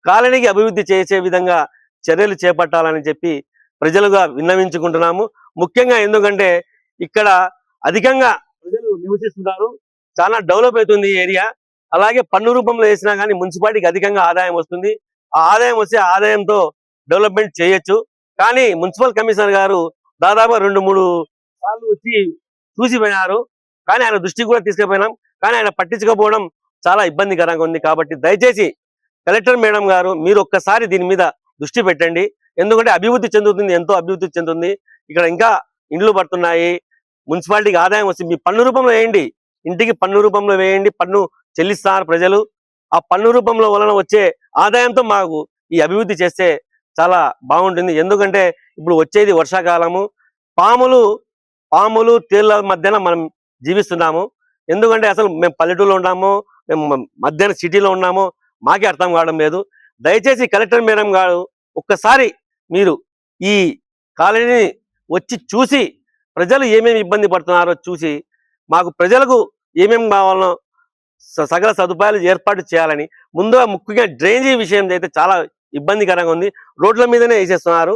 కాలనీకి అభివృద్ధి చేసే విధంగా చర్యలు చేపట్టాలని చెప్పి ప్రజలుగా విన్నవించుకుంటున్నాము. ముఖ్యంగా ఎందుకంటే ఇక్కడ అధికంగా ప్రజలు నివసిస్తున్నారు, చాలా డెవలప్ అవుతుంది ఈ ఏరియా. అలాగే పన్ను రూపంలో వేసినా కానీ మున్సిపాలిటీకి అధికంగా ఆదాయం వస్తుంది. ఆ ఆదాయం వస్తే ఆదాయంతో డెవలప్మెంట్ చేయొచ్చు. కానీ మున్సిపల్ కమిషనర్ గారు దాదాపు 2-3 సార్లు వచ్చి చూసిపోయినారు. కానీ ఆయన దృష్టికి కూడా తీసుకుపోయినాం, కానీ ఆయన పట్టించుకోకపోవడం చాలా ఇబ్బందికరంగా ఉంది. కాబట్టి దయచేసి కలెక్టర్ మేడం గారు మీరు ఒక్కసారి దీని మీద దృష్టి పెట్టండి. ఎందుకంటే అభివృద్ధి చెందుతుంది, ఎంతో అభివృద్ధి చెందుతుంది. ఇక్కడ ఇంకా ఇండ్లు పడుతున్నాయి, మున్సిపాలిటీకి ఆదాయం వస్తుంది. మీ పన్ను రూపంలో వేయండి, ఇంటికి పన్ను రూపంలో వేయండి, పన్ను చెల్లిస్తారు ప్రజలు. ఆ పన్ను రూపంలో వలన వచ్చే ఆదాయంతో మాకు ఈ అభివృద్ధి చేస్తే చాలా బాగుంటుంది. ఎందుకంటే ఇప్పుడు వచ్చేది వర్షాకాలము, పాములు తేళ్ల మధ్యన మనం జీవిస్తున్నాము. ఎందుకంటే అసలు మేము పల్లెటూరులో ఉన్నాము, మేము మధ్యాహ్నం సిటీలో ఉన్నాము, మాకే అర్థం కావడం లేదు. దయచేసి కలెక్టర్ మేడం గారు ఒక్కసారి మీరు ఈ కాలనీని వచ్చి చూసి ప్రజలు ఏమేమి ఇబ్బంది పడుతున్నారో చూసి మాకు ప్రజలకు ఏమేమి కావాలనో సకల సదుపాయాలు ఏర్పాటు చేయాలని, ముందుగా ముఖ్యంగా డ్రైనేజీ విషయం అయితే చాలా ఇబ్బందికరంగా ఉంది. రోడ్ల మీదనే వేసేస్తున్నారు,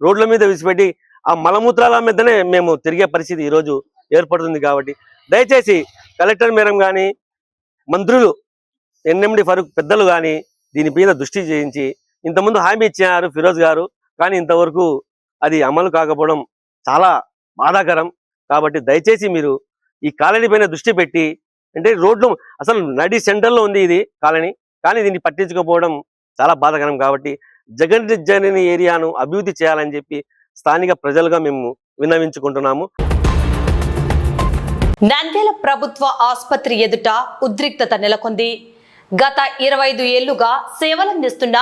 రోడ్ల మీద విసిపెట్టి ఆ మలమూత్రాల మీదనే మేము తిరిగే పరిస్థితి ఈరోజు ఏర్పడుతుంది. కాబట్టి దయచేసి కలెక్టర్ మేడం కానీ మంత్రులు ఎన్ఎండి ఫరూక్ పెద్దలు కానీ దీని మీద దృష్టి చేయించి, ఇంతకుముందు హామీ ఇచ్చారు ఫిరోజ్ గారు, కానీ ఇంతవరకు అది అమలు కాకపోవడం చాలా బాధాకరం. కాబట్టి దయచేసి మీరు ఈ కాలనీ పైన దృష్టి పెట్టి, అంటే రోడ్లు అసలు నడి సెంటర్లో ఉంది ఇది కాలనీ, కానీ దీన్ని పట్టించుకోకపోవడం చాలా బాధాకరం. కాబట్టి జగజ్జనని ఏరియాను అభివృద్ధి చేయాలని చెప్పి స్థానిక ప్రజలుగా మేము విన్నవించుకుంటున్నాము. నంద్యాల ప్రభుత్వ ఆసుపత్రి ఎదుట ఉద్రిక్తత నెలకొంది. గత 25 ఏళ్లుగా సేవలందిస్తున్న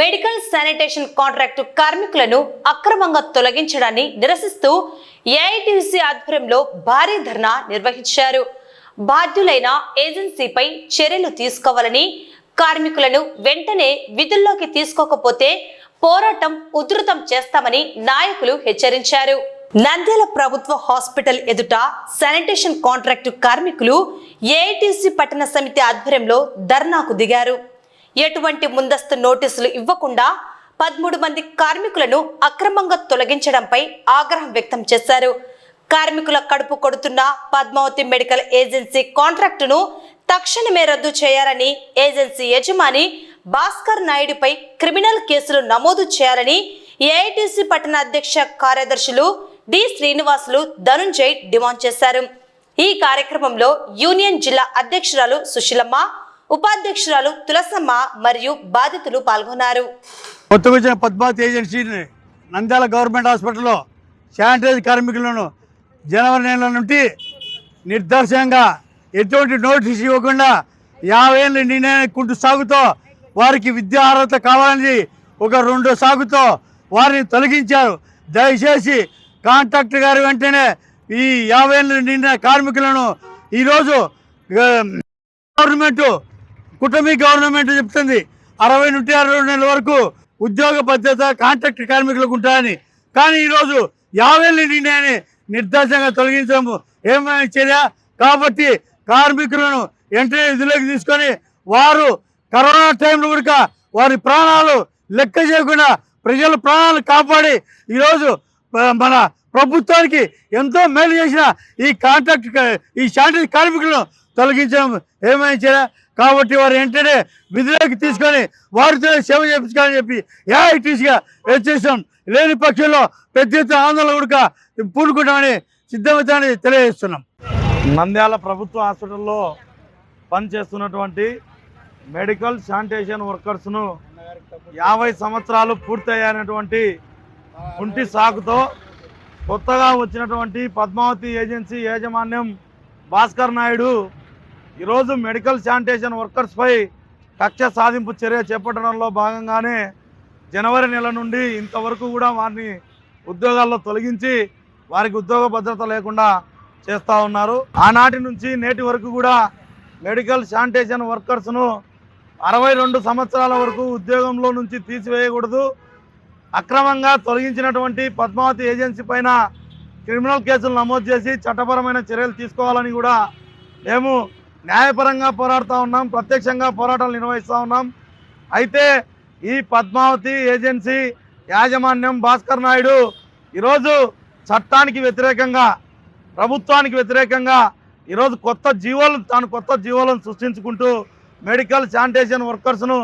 మెడికల్ శానిటేషన్ కాంట్రాక్టు కార్మికులను అక్రమంగా తొలగించడాన్ని నిరసిస్తూ ఏఐటీసీ ఆధ్వర్యంలో భారీ ధర్నా నిర్వహించారు. బాధ్యులైన ఏజెన్సీపై చర్యలు తీసుకోవాలని, కార్మికులను వెంటనే విధుల్లోకి తీసుకోకపోతే పోరాటం ఉధృతం చేస్తామని నాయకులు హెచ్చరించారు. నంద్యాల ప్రభుత్వ హాస్పిటల్ ఎదుట శానిటేషన్ కాంట్రాక్టు కార్మికులు ఏఐటీసీ పట్టణ సమితి ఆధ్వర్యంలో ధర్నాకు దిగారు. ఎటువంటి ముందస్తు నోటీసులు ఇవ్వకుండా 13 మంది కార్మికులను అక్రమంగా తొలగించడంపై ఆగ్రహం వ్యక్తం చేశారు. కార్మికుల కడుపు కొడుతున్న పద్మావతి మెడికల్ ఏజెన్సీ కాంట్రాక్టును తక్షణమే రద్దు చేయాలని ఏజెన్సీ యజమాని భాస్కర్ నాయుడుపై క్రిమినల్ కేసులు నమోదు చేయాలని ఏఐటీసీ పట్టణ అధ్యక్ష కార్యదర్శులు డి శ్రీనివాసులు ధనుంజయ్ డిమాండ్ చేశారు. ఈ కార్యక్రమంలో యూనియన్ జిల్లా అధ్యక్షురాలు సుశీలమ్మ, ఉపాధ్యక్షురాలు తులసమ్మ మరియు బాధితులు పాల్గొన్నారు. కొత్తగా వచ్చిన పద్మావతి ఏజెన్సీని నంద్యాల గవర్నమెంట్ హాస్పిటల్లో శానిటైజ్ కార్మికులను జనవరి నెల నుండి నిర్దాక్షిణ్యంగా ఎటువంటి నోటీస్ ఇవ్వకుండా 50 ఏళ్ళ నిర్ణయం సాగుతో వారికి విద్యా అర్హత కావాలని ఒక 2 సాగుతో వారిని తొలగించారు. దయచేసి కాంట్రాక్టర్ గారు వెంటనే ఈ 50 ఏళ్ళ నిండిన కార్మికులను ఈరోజు గవర్నమెంట్ కుటుంబీ గవర్నమెంట్ చెప్తుంది 60 నుండి 60 నెలల వరకు ఉద్యోగ భద్రత కాంట్రాక్ట్ కార్మికులకు ఉంటాయని. కానీ ఈరోజు 50 ఏళ్ళ నిర్ణయాన్ని నిర్దాక్షంగా తొలగించడం ఏమైనా చర్య కాబట్టి కార్మికులను వెంటనే విధులకు తీసుకొని వారు కరోనా టైంలో కూడా వారి ప్రాణాలు లెక్క చేయకుండా ప్రజల ప్రాణాలు కాపాడి ఈరోజు మన ప్రభుత్వానికి ఎంతో మేలు చేసిన ఈ శానిటరీ కార్మికులను తొలగించడం ఏమైనా చర్య కాబట్టి వారు వెంటనే విధులకు తీసుకొని వారితో సేవ చేయించాలని చెప్పి ఏఐటీసీగా హెచ్చరిస్తాం. లేని పక్షంలో పెద్ద ఎత్తున ఆందోళన కూడా పూనుకుంటామని సిద్ధమవుతామని తెలియజేస్తున్నాం. నంద్యాల ప్రభుత్వ హాస్పిటల్లో పనిచేస్తున్నటువంటి మెడికల్ శానిటేషన్ వర్కర్స్ను 50 సంవత్సరాలు పూర్తయ్యానటువంటి కుంటి సాకుతో కొత్తగా వచ్చినటువంటి పద్మావతి ఏజెన్సీ యాజమాన్యం భాస్కర్ నాయుడు ఈరోజు మెడికల్ శానిటేషన్ వర్కర్స్పై కక్ష సాధింపు చర్య చేపట్టడంలో భాగంగానే జనవరి నెల నుండి ఇంతవరకు కూడా వారిని ఉద్యోగాల్లో తొలగించి వారికి ఉద్యోగ భద్రత లేకుండా చేస్తూ ఉన్నారు. ఆనాటి నుంచి నేటి వరకు కూడా మెడికల్ శానిటేషన్ వర్కర్స్ను 62 సంవత్సరాల వరకు ఉద్యోగంలో నుంచి తీసివేయకూడదు, అక్రమంగా తొలగించినటువంటి పద్మావతి ఏజెన్సీ పైన క్రిమినల్ కేసులు నమోదు చేసి చట్టపరమైన చర్యలు తీసుకోవాలని కూడా మేము న్యాయపరంగా పోరాడుతూ ఉన్నాం, ప్రత్యక్షంగా పోరాటాలు నిర్వహిస్తూ ఉన్నాం. అయితే ఈ పద్మావతి ఏజెన్సీ యాజమాన్యం భాస్కర్ నాయుడు ఈరోజు చట్టానికి వ్యతిరేకంగా ప్రభుత్వానికి వ్యతిరేకంగా ఈరోజు కొత్త జీవోలను సృష్టించుకుంటూ మెడికల్ శానిటేషన్ వర్కర్స్ను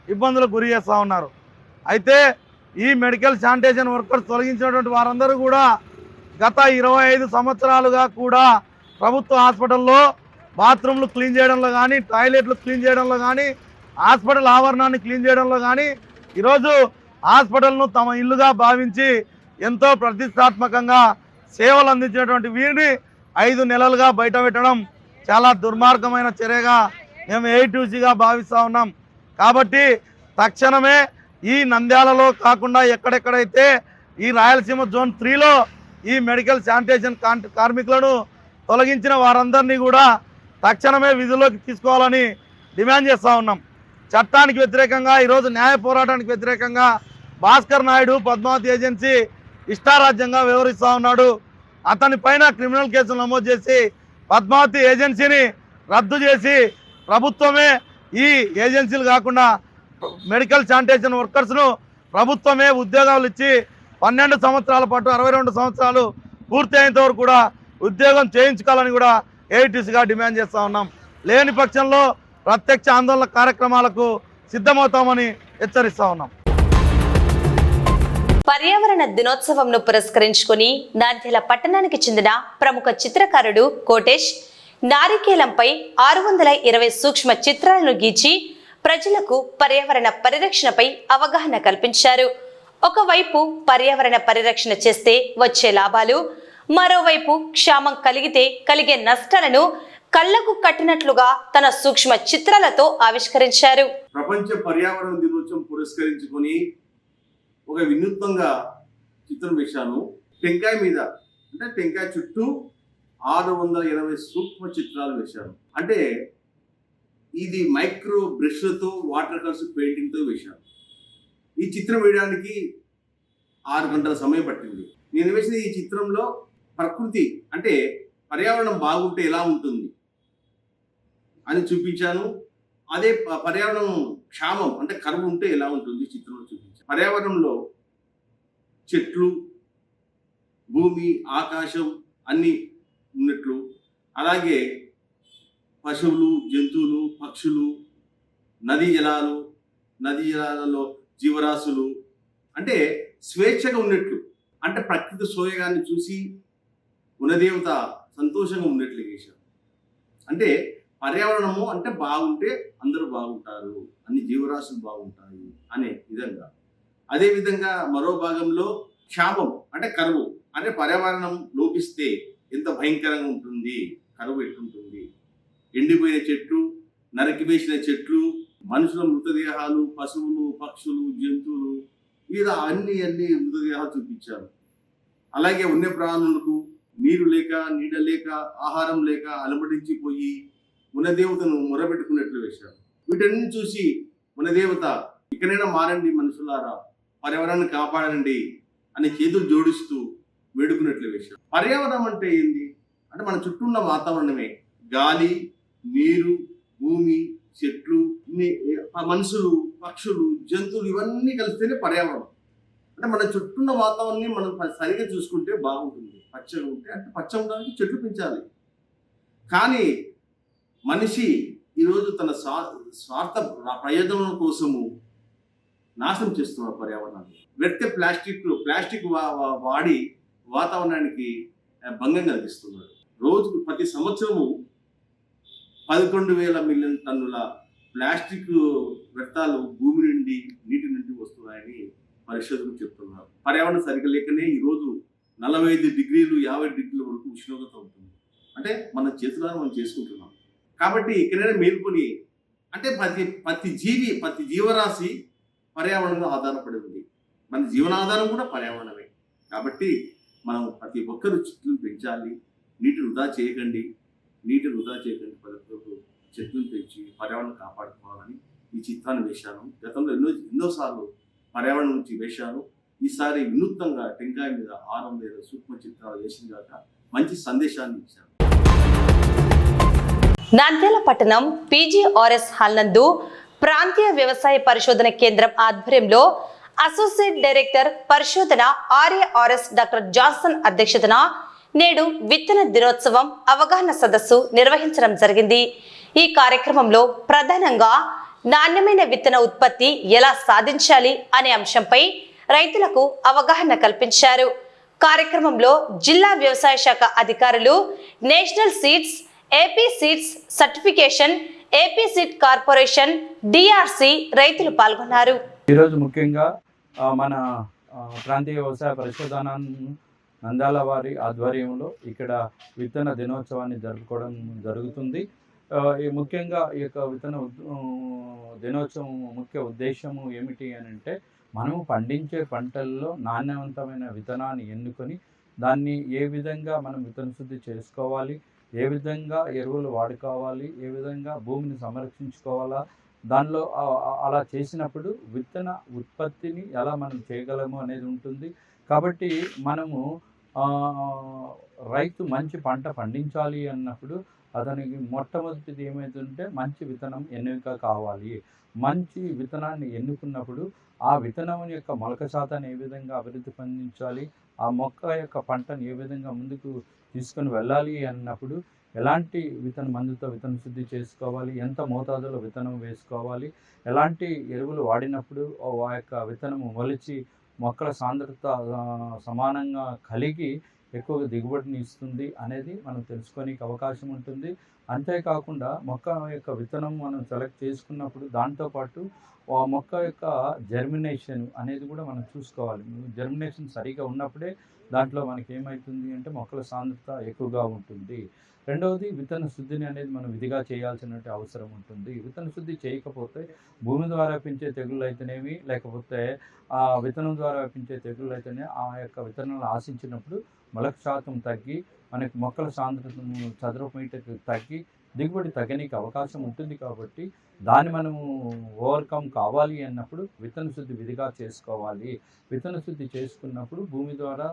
ఇబ్బందులకు గురి చేస్తూ ఉన్నారు. అయితే ఈ మెడికల్ శానిటేషన్ వర్కర్స్ తొలగించినటువంటి వారందరూ కూడా గత 25 సంవత్సరాలుగా కూడా ప్రభుత్వ హాస్పిటల్లో బాత్రూమ్లు క్లీన్ చేయడంలో కానీ, టాయిలెట్లు క్లీన్ చేయడంలో కానీ, హాస్పిటల్ ఆవరణాన్ని క్లీన్ చేయడంలో కానీ ఈరోజు హాస్పిటల్ను తమ ఇల్లుగా భావించి ఎంతో ప్రతిష్టాత్మకంగా సేవలు అందించినటువంటి వీరిని 5 నెలలుగా బయట పెట్టడం చాలా దుర్మార్గమైన చర్యగా మేము ఏఐటీసీగా భావిస్తూ ఉన్నాం. కాబట్టి తక్షణమే ఈ నంద్యాలలో కాకుండా ఎక్కడెక్కడైతే ఈ రాయలసీమ జోన్ 3లో ఈ మెడికల్ శానిటేషన్ కార్మికులను తొలగించిన వారందరినీ కూడా తక్షణమే విధుల్లోకి తీసుకోవాలని డిమాండ్ చేస్తూ ఉన్నాం. చట్టానికి వ్యతిరేకంగా ఈరోజు న్యాయ పోరాటానికి వ్యతిరేకంగా భాస్కర్ నాయుడు పద్మావతి ఏజెన్సీ ఇష్టారాజ్యంగా వ్యవహరిస్తూ ఉన్నాడు. అతని పైన క్రిమినల్ కేసులు నమోదు చేసి పద్మావతి ఏజెన్సీని రద్దు చేసి ప్రభుత్వమే ఈ ఏజెన్సీలు కాకుండా మెడికల్ శానిటేషన్ వర్కర్స్ను ప్రభుత్వమే ఉద్యోగాలు ఇచ్చి 12 సంవత్సరాల పాటు 62 సంవత్సరాలు పూర్తి అయ్యేంత వరకు కూడా ఉద్యోగం చేయించుకోవాలని కూడా ఏఐటీసీగా డిమాండ్ చేస్తూ ఉన్నాం. లేని పక్షంలో ప్రత్యక్ష ఆందోళన కార్యక్రమాలకు సిద్ధమవుతామని హెచ్చరిస్తూ ఉన్నాం. పర్యావరణ దినోత్సవంను పురస్కరించుకుని నంద్యాల పట్టణానికి చెందిన ప్రముఖ చిత్రకారుడు కోటేష్ నారికేలంపై 620 సూక్ష్మ చిత్రాలను గీచి ప్రజలకు పర్యావరణ పరిరక్షణపై అవగాహన కల్పించారు. ఒకవైపు పర్యావరణ పరిరక్షణ చేస్తే వచ్చే లాభాలు, మరోవైపు క్షామం కలిగితే కలిగే నష్టాలను కళ్లకు కట్టినట్లుగా తన సూక్ష్మ చిత్రాలతో ఆవిష్కరించారు. ప్రపంచ పర్యావరణ దినోత్సవం పురస్కరించుకొని ఒక వినూత్నంగా చిత్రం వేశాను. టెంకాయ మీద అంటే టెంకాయ చుట్టూ 620 సూక్ష్మ చిత్రాలు వేశాను. అంటే ఇది మైక్రో బ్రష్లతో వాటర్ కలర్స్ పెయింటింగ్తో వేశాను. ఈ చిత్రం వేయడానికి 6 గంటల సమయం పట్టింది. నేను వేసిన ఈ చిత్రంలో ప్రకృతి అంటే పర్యావరణం బాగుంటే ఎలా ఉంటుంది అని చూపించాను. అదే పర్యావరణం క్షామం అంటే కరువు ఉంటే ఎలా ఉంటుంది చిత్రంలో చూపించాను. పర్యావరణంలో చెట్లు, భూమి, ఆకాశం, అన్నీ ఉన్నట్లు, అలాగే పశువులు, జంతువులు, పక్షులు, నదీ జలాలలో జీవరాశులు అంటే స్వేచ్ఛగా ఉన్నట్లు, అంటే ప్రకృతి సోయగాన్ని చూసి గుణదేవత సంతోషంగా ఉన్నట్లు చేశారు. అంటే పర్యావరణము అంటే బాగుంటే అందరూ బాగుంటారు, అన్ని జీవరాశులు బాగుంటాయి అనే విధంగా. అదేవిధంగా మరో భాగంలో క్షామం అంటే కరువు, అంటే పర్యావరణం లోపిస్తే ఎంత భయంకరంగా ఉంటుంది, కరువు ఎట్లుంటుంది, ఎండిపోయిన చెట్లు, నరికివేసిన చెట్లు, మనుషుల మృతదేహాలు, పశువులు, పక్షులు, జంతువులు, ఇలా అన్ని మృతదేహాలు చూపించారు. అలాగే వన్యప్రాణులకు నీరు లేక, నీడ లేక, ఆహారం లేక అలమటించిపోయి వనదేవతను మొరబెట్టుకున్నట్లు వేశారు. వీటన్ని చూసి వనదేవత ఇక్కడైనా మారండి మనుషులారా, పర్యావరణాన్ని కాపాడండి అని చేతులు జోడిస్తూ వేడుకున్నట్లు వేశారు. పర్యావరణం అంటే ఏంది అంటే మన చుట్టూ ఉన్న వాతావరణమే, గాలి, నీరు, భూమి, చెట్లు, మనుషులు, పక్షులు, జంతువులు ఇవన్నీ కలిస్తేనే పర్యావరణం. అంటే మన చుట్టూ ఉన్న వాతావరణాన్ని మనం సరిగా చూసుకుంటే బాగుంటుంది. పచ్చగా ఉంటే అంటే పచ్చ ఉండడానికి చెట్లు పెంచాలి. కానీ మనిషి ఈరోజు తన స్వార్థ ప్రయోజనం కోసము నాశనం చేస్తున్నారు పర్యావరణాన్ని. వ్యర్థ ప్లాస్టిక్ వాడి వాతావరణానికి భంగం కలిగిస్తున్నారు. రోజుకు ప్రతి సంవత్సరము 11,000 మిలియన్ టన్నుల ప్లాస్టిక్ వ్యర్థాలు భూమి నుండి, నీటి నుండి వస్తున్నాయని పరిశోధకులు చెప్తున్నారు. పర్యావరణం సరిగ్గా లేకనే ఈరోజు 45 డిగ్రీలు 50 డిగ్రీల వరకు ఉష్ణోగ్రత ఉంటుంది. అంటే మన చేతులను మనం చేసుకుంటున్నాం. కాబట్టి ఇక్కడైనా మేల్కొని అంటే ప్రతి జీవరాశి పర్యావరణంలో ఆధారపడి ఉంది. మన జీవనాధారం కూడా పర్యావరణమే. కాబట్టి మనం ప్రతి ఒక్కరు చెట్లను పెంచాలి, నీటిని వృధా చేయకండి, ప్రతి ఒక్కరు చెట్లను పెంచి పర్యావరణం కాపాడుకోవాలని ఈ చిత్రాన్ని వేశాను. గతంలో ఎన్నోసార్లు పర్యావరణం నుంచి వేశాను. ఈసారి వినూత్నంగా టెంకాయ మీద 600 సూక్ష్మ చిత్రాలు వేసిన గాక మంచి సందేశాన్ని ఇచ్చాను. నంద్యాల పట్టణం PGRS హాల్ నందు ప్రాంతీయ వ్యవసాయ పరిశోధన కేంద్రం ఆధ్వర్యంలో అసోసియేట్ డైరెక్టర్ పరిశోధన RARS డాక్టర్ జాన్సన్ అధ్యక్షతన నేడు విత్తన దినోత్సవం అవగాహన సదస్సు నిర్వహించడం జరిగింది. ఈ కార్యక్రమంలో ప్రధానంగా నాణ్యమైన విత్తన ఉత్పత్తి ఎలా సాధించాలి అనే అంశంపై రైతులకు అవగాహన కల్పించారు. కార్యక్రమంలో జిల్లా వ్యవసాయ శాఖ అధికారులు, national seeds, AP seeds certification, AP seed corporation, DRC రైతులు పాల్గొన్నారు. ఈరోజు ముఖ్యంగా మన ప్రాంతీయ వ్యవసాయ పరిశోధన నంద్యాల వారి ఆధ్వర్యంలో ఇక్కడ విత్తన దినోత్సవాన్ని జరుపుకోవడం జరుగుతుంది. ముఖ్యంగా ఈ యొక్క విత్తన దినోత్సవం ముఖ్య ఉద్దేశము ఏమిటి అని అంటే, మనము పండించే పంటల్లో నాణ్యవంతమైన విత్తనాన్ని ఎన్నుకొని దాన్ని ఏ విధంగా మనం విత్తన శుద్ధి చేసుకోవాలి, ఏ విధంగా ఎరువులు వాడుకోవాలి, ఏ విధంగా భూమిని సంరక్షించుకోవాలా, దానిలో అలా చేసినప్పుడు విత్తన ఉత్పత్తిని ఎలా మనం చేయగలము అనేది ఉంటుంది. కాబట్టి మనము రైతు మంచి పంట పండించాలి అన్నప్పుడు అతనికి మొట్టమొదటిది ఏమైతుంటే మంచి విత్తనం ఎన్నిక కావాలి. మంచి విత్తనాన్ని ఎన్నుకున్నప్పుడు ఆ విత్తనం యొక్క మొలక శాతాన్ని ఏ విధంగా అభివృద్ధి పొందించాలి, ఆ మొక్క యొక్క పంటను ఏ విధంగా ముందుకు తీసుకొని వెళ్ళాలి అన్నప్పుడు ఎలాంటి విత్తన మందుతో విత్తన శుద్ధి చేసుకోవాలి, ఎంత మోతాదులో విత్తనం వేసుకోవాలి, ఎలాంటి ఎరువులు వాడినప్పుడు ఆ యొక్క విత్తనము మొలిచి మొక్కల సాంద్రత సమానంగా కలిగి ఎక్కువ దిగుబడిని ఇస్తుంది అనేది మనం తెలుసుకోనికి అవకాశం ఉంటుంది. అంతేకాకుండా మొక్క యొక్క విత్తనం మనం సెలెక్ట్ చేసుకున్నప్పుడు దాంతోపాటు ఆ మొక్క యొక్క జర్మినేషన్ అనేది కూడా మనం చూసుకోవాలి. జర్మినేషన్ సరిగా ఉన్నప్పుడే దాంట్లో మనకి ఏమవుతుంది అంటే మొక్కల సాంద్రత ఎక్కువగా ఉంటుంది. రెండవది విత్తన శుద్ధిని అనేది మనం విధిగా చేయాల్సిన అవసరం ఉంటుంది. విత్తన శుద్ధి చేయకపోతే భూమి ద్వారా పెంచే తెగుళ్ళు అయితేనేమి, లేకపోతే ఆ విత్తనం ద్వారా వ్యాపించే తెగుళ్ళు అయితేనే ఆ యొక్క విత్తనాలు ఆశించినప్పుడు మొలక శాతం తగ్గి మనకి మొక్కల సాంద్రతను చదరపు మీటర్కి తగ్గి దిగుబడి తగ్గనికి అవకాశం ఉంటుంది. కాబట్టి దాన్ని మనము ఓవర్కమ్ కావాలి అన్నప్పుడు విత్తన శుద్ధి విధిగా చేసుకోవాలి. విత్తన శుద్ధి చేసుకున్నప్పుడు భూమి ద్వారా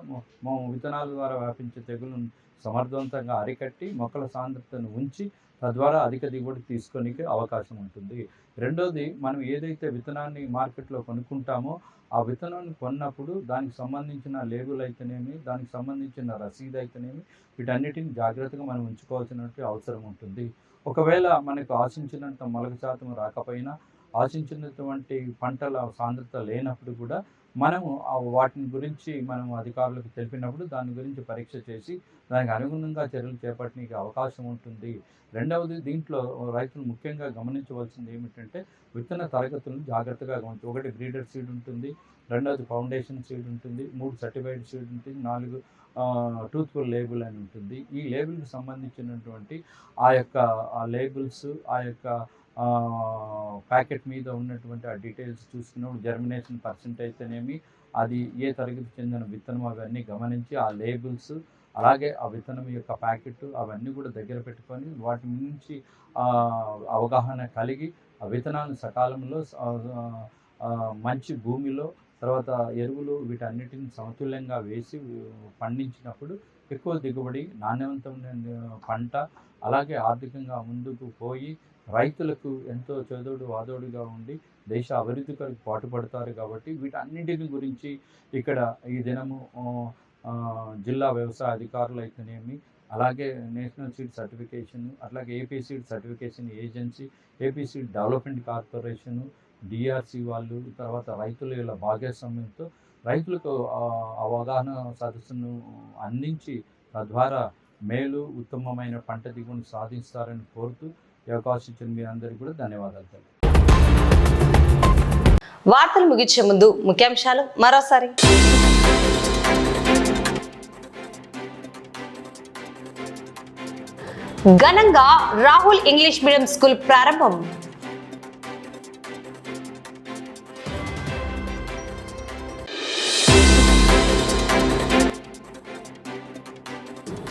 విత్తనాల ద్వారా వ్యాపించే తెగులను సమర్థవంతంగా అరికట్టి మొక్కల సాంద్రతను ఉంచి తద్వారా అధిక దిగుబడి తీసుకొనికి అవకాశం ఉంటుంది. రెండోది, మనం ఏదైతే విత్తనాన్ని మార్కెట్లో కొనుక్కుంటామో ఆ విత్తనాన్ని కొన్నప్పుడు దానికి సంబంధించిన లేబుల్ అయితేనేమి, దానికి సంబంధించిన రసీదు అయితేనేమి, వీటన్నిటిని జాగ్రత్తగా మనం ఉంచుకోవాల్సినటువంటి అవసరం ఉంటుంది. ఒకవేళ మనకు ఆశించినంత మొలక శాతం రాకపోయినా, ఆశించినటువంటి పంటల సాంద్రత లేనప్పుడు కూడా మనము వాటిని గురించి మనం అధికారులకు తెలిపినప్పుడు దాని గురించి పరీక్ష చేసి దానికి అనుగుణంగా చర్యలు చేపట్టడానికి అవకాశం ఉంటుంది. రెండవది, దీంట్లో రైతులు ముఖ్యంగా గమనించవలసింది ఏమిటంటే విత్తన తరగతులను జాగ్రత్తగా గమనించాలి. ఒకటి బ్రీడర్ సీడ్ ఉంటుంది, రెండవది ఫౌండేషన్ సీడ్ ఉంటుంది, 3 సర్టిఫైడ్ సీడ్ ఉంటుంది, 4 ట్రూత్ఫుల్ లేబుల్ అని ఉంటుంది. ఈ లేబుల్కి సంబంధించినటువంటి ఆ యొక్క లేబుల్స్, ఆ యొక్క ప్యాకెట్ మీద ఉన్నటువంటి ఆ డీటెయిల్స్ చూసుకున్నప్పుడు జర్మినేషన్ పర్సెంట్ అయితేనేమి, అది ఏ తరగతికి చెందిన విత్తనం అవన్నీ గమనించి ఆ లేబుల్స్, అలాగే ఆ విత్తనం యొక్క ప్యాకెట్ అవన్నీ కూడా దగ్గర పెట్టుకొని వాటి నుంచి అవగాహన కలిగి ఆ విత్తనాలను సకాలంలో మంచి భూమిలో, తర్వాత ఎరువులు వీటన్నిటిని సమతుల్యంగా వేసి పండించినప్పుడు ఎక్కువ దిగుబడి, నాణ్యవంతమైన పంట, అలాగే ఆర్థికంగా ముందుకు పోయి రైతులకు ఎంతో చేదోడు వాదోడుగా ఉండి దేశ అభివృద్ధి కొరకు పాటుపడతారు. కాబట్టి వీటన్నిటిని గురించి ఇక్కడ ఈ దినము జిల్లా వ్యవసాయ అధికారులు అయితేనేమి, అలాగే నేషనల్ సీడ్ సర్టిఫికేషన్, అట్లాగే AP seed certification agency, AP seed development corporation, DRC వాళ్ళు, తర్వాత రైతుల యొక్క భాగస్వామ్యంతో రైతులకు అవగాహన సదస్సును అందించి తద్వారా మేలు, ఉత్తమమైన పంట దిగుబడిని సాధిస్తారని కోరుతూ ఈ అవకాశం ఇచ్చిన మీ అందరికీ కూడా ధన్యవాదాలు. వార్తలు ముగించే ముందు ముఖ్యాంశాలు మరోసారి. ఘనంగా రాహుల్ ఇంగ్లీష్ మీడియం స్కూల్ ప్రారంభం.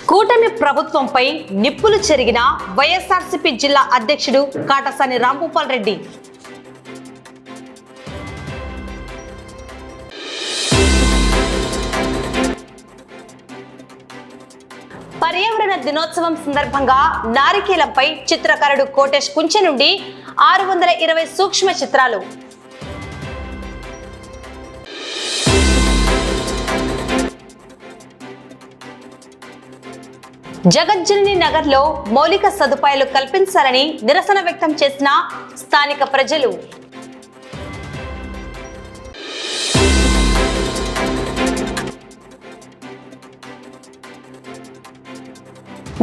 కూటమి ప్రభుత్వంపై నిప్పులు చెరిగిన వైఎస్ఆర్సీపీ జిల్లా అధ్యక్షుడు కాటసాని రాంభూపాల్ రెడ్డి. పర్యావరణ దినోత్సవం సందర్భంగా నారికేలంపై చిత్రకారుడు కోటేష్ కుంచె నుండి 620 సూక్ష్మ చిత్రాలు. జగజ్జనని నగర్ లో మౌలిక సదుపాయాలు కల్పించాలని నిరసన వ్యక్తం చేసిన స్థానిక ప్రజలు.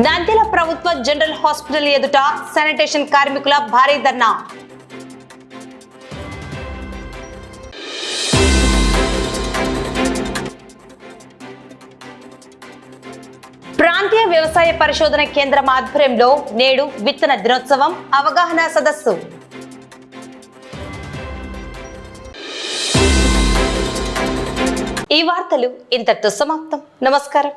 నంద్యాల ప్రభుత్వ జనరల్ హాస్పిటల్ ఎదుట శానిటేషన్ కార్మికుల భారీ ధర్నా. ప్రాంతీయ వ్యవసాయ పరిశోధన కేంద్రం ఆధ్వర్యంలో నేడు విత్తన దినోత్సవం అవగాహన సదస్సు. ఈ వార్తలు ఇంతటితో సమాప్తం. నమస్కారం.